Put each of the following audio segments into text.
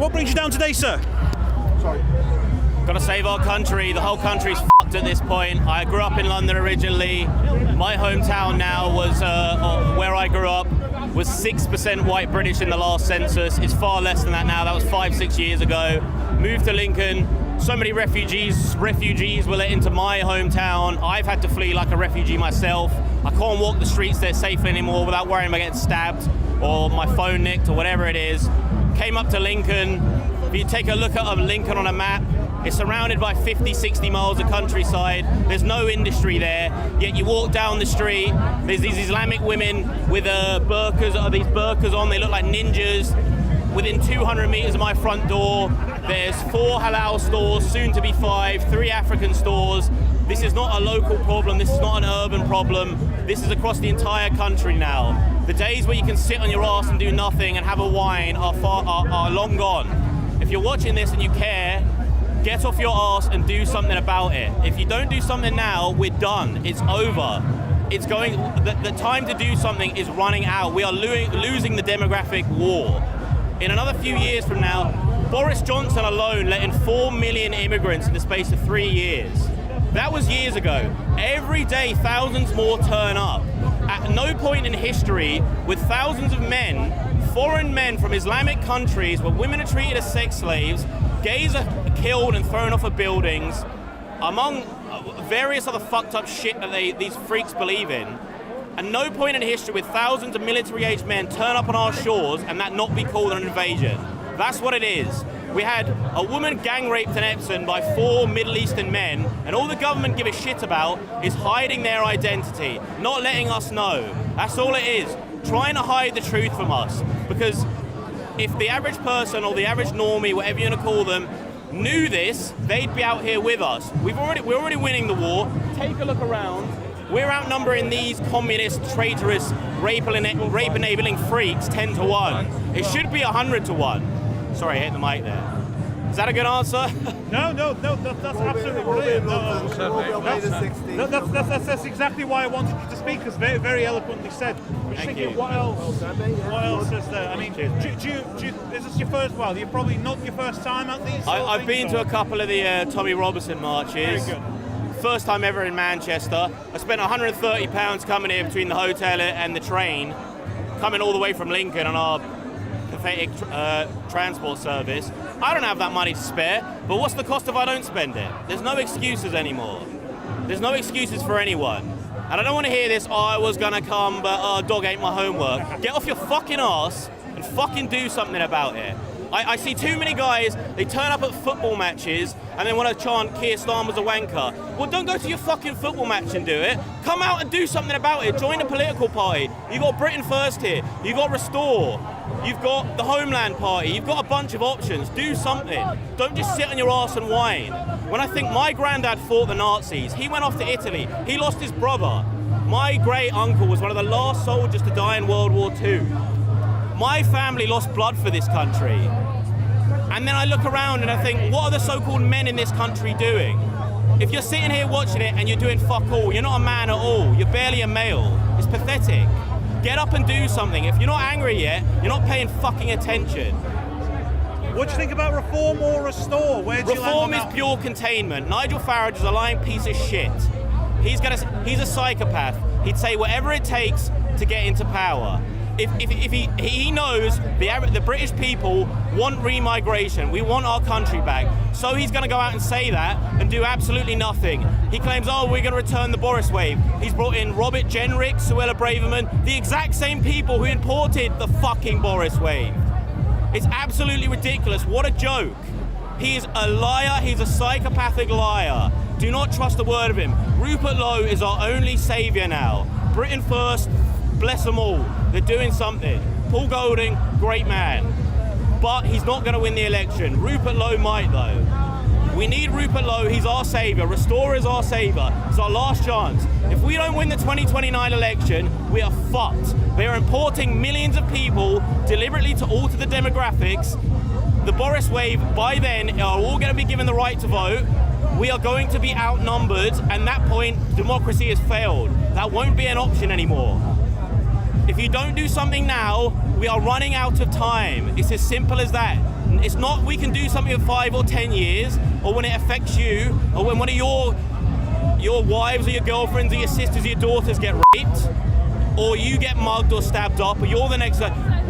What brings you down today, sir? Sorry. Got to save our country. The whole country's fucked at this point. I grew up in London originally. My hometown now was, where I grew up, was 6% white British in the last census. It's far less than that now. That was 5-6 years ago. Moved to Lincoln. So many refugees were let into my hometown. I've had to flee like a refugee myself. I can't walk the streets there safely anymore without worrying about getting stabbed or my phone nicked or whatever it is. Came up to Lincoln. If you take a look at Lincoln on a map, it's surrounded by 50, 60 miles of countryside. There's no industry there, yet you walk down the street, there's these Islamic women with burqas on, they look like ninjas. Within 200 meters of my front door, there's 4 halal stores, soon to be 5, 3 African stores. This is not a local problem, this is not an urban problem. This is across the entire country now. The days where you can sit on your ass and do nothing and have a wine are long gone. If you're watching this and you care, get off your ass and do something about it. If you don't do something now, we're done. It's over. It's going. The time to do something is running out. We are losing the demographic war. In another few years from now, Boris Johnson alone let in 4 million immigrants in the space of 3 years. That was years ago. Every day, thousands more turn up. At no point in history, with thousands of men, foreign men from Islamic countries, where women are treated as sex slaves, gays are killed and thrown off of buildings, among various other fucked up shit that these freaks believe in. At no point in history with thousands of military-aged men turn up on our shores and that not be called an invasion. That's what it is. We had a woman gang raped in Epsom by 4 Middle Eastern men, and all the government give a shit about is hiding their identity, not letting us know. That's all it is. Trying to hide the truth from us. Because if the average person or the average normie, whatever you want to call them, knew this, they'd be out here with us. We're already winning the war. Take a look around. We're outnumbering these communist, traitorous, rape-enabling freaks 10 to 1. It should be 100 to 1. Sorry, I hit the mic there. Is that a good answer? No, that's absolutely brilliant. That's exactly why I wanted you to speak, because very, very eloquently said. Thank you. What else is there? I mean, is this your first? Well, you're probably not your first time at these. I've been to a couple of the Tommy Robinson marches. Very good. First time ever in Manchester. I spent £130 coming here between the hotel and the train, coming all the way from Lincoln on our pathetic transport service. I don't have that money to spare, but what's the cost if I don't spend it? There's no excuses anymore. There's no excuses for anyone. And I don't want to hear this, I was going to come, but dog ate my homework. Get off your fucking ass and fucking do something about it. I see too many guys, they turn up at football matches and they want to chant Keir Starmer's a wanker. Well, don't go to your fucking football match and do it. Come out and do something about it. Join a political party. You've got Britain First here. You've got Restore. You've got the Homeland Party. You've got a bunch of options. Do something. Don't just sit on your arse and whine. When I think my granddad fought the Nazis, he went off to Italy. He lost his brother. My great uncle was one of the last soldiers to die in World War II. My family lost blood for this country. And then I look around and I think, what are the so-called men in this country doing? If you're sitting here watching it and you're doing fuck all, you're not a man at all, you're barely a male. It's pathetic. Get up and do something. If you're not angry yet, you're not paying fucking attention. What do you think about reform or restore? Where do you land on Reform is that? pure containment. Nigel Farage is a lying piece of shit. He's a psychopath. He'd say whatever it takes to get into power. If he knows the British people want remigration, we want our country back, so he's going to go out and say that and do absolutely nothing. He claims, oh, we're going to return the Boris wave. He's brought in Robert Jenrick, Suella Braverman, the exact same people who imported the fucking Boris wave. It's absolutely ridiculous. What a joke. He is a liar. He's a psychopathic liar. Do not trust a word of him. Rupert Lowe is our only saviour now. Britain First, bless them all. They're doing something. Paul Golding, great man. But he's not going to win the election. Rupert Lowe might, though. We need Rupert Lowe. He's our saviour. Restore is our saviour. It's our last chance. If we don't win the 2029 election, we are fucked. They are importing millions of people deliberately to alter the demographics. The Boris wave, by then, are all going to be given the right to vote. We are going to be outnumbered, and at that point, democracy has failed. That won't be an option anymore. If you don't do something now, we are running out of time. It's as simple as that. It's not we can do something for 5 or 10 years, or when it affects you, or when one of your wives or your girlfriends or your sisters or your daughters get raped, or you get mugged or stabbed up, or you're the next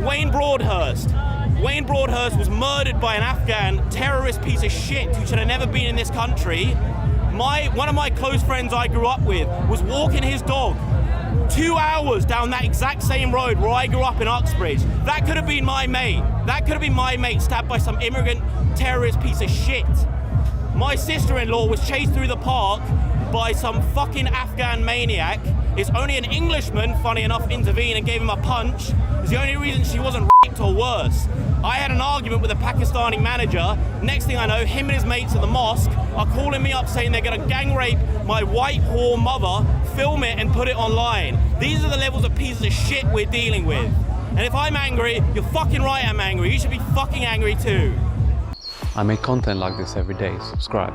Wayne Broadhurst was murdered by an Afghan terrorist piece of shit who should have never been in this country. One of my close friends I grew up with was walking his dog 2 hours down that exact same road where I grew up in Uxbridge. That could have been my mate. That could have been my mate stabbed by some immigrant terrorist piece of shit. My sister-in-law was chased through the park by some fucking Afghan maniac. It's only an Englishman, funny enough, intervened and gave him a punch. It's the only reason she wasn't raped or worse. I had an argument with a Pakistani manager. Next thing I know, him and his mates at the mosque are calling me up saying they're gonna gang rape my white whore mother, film it and put it online. These are the levels of pieces of shit we're dealing with. And if I'm angry, you're fucking right I'm angry. You should be fucking angry too. I make content like this every day. Subscribe.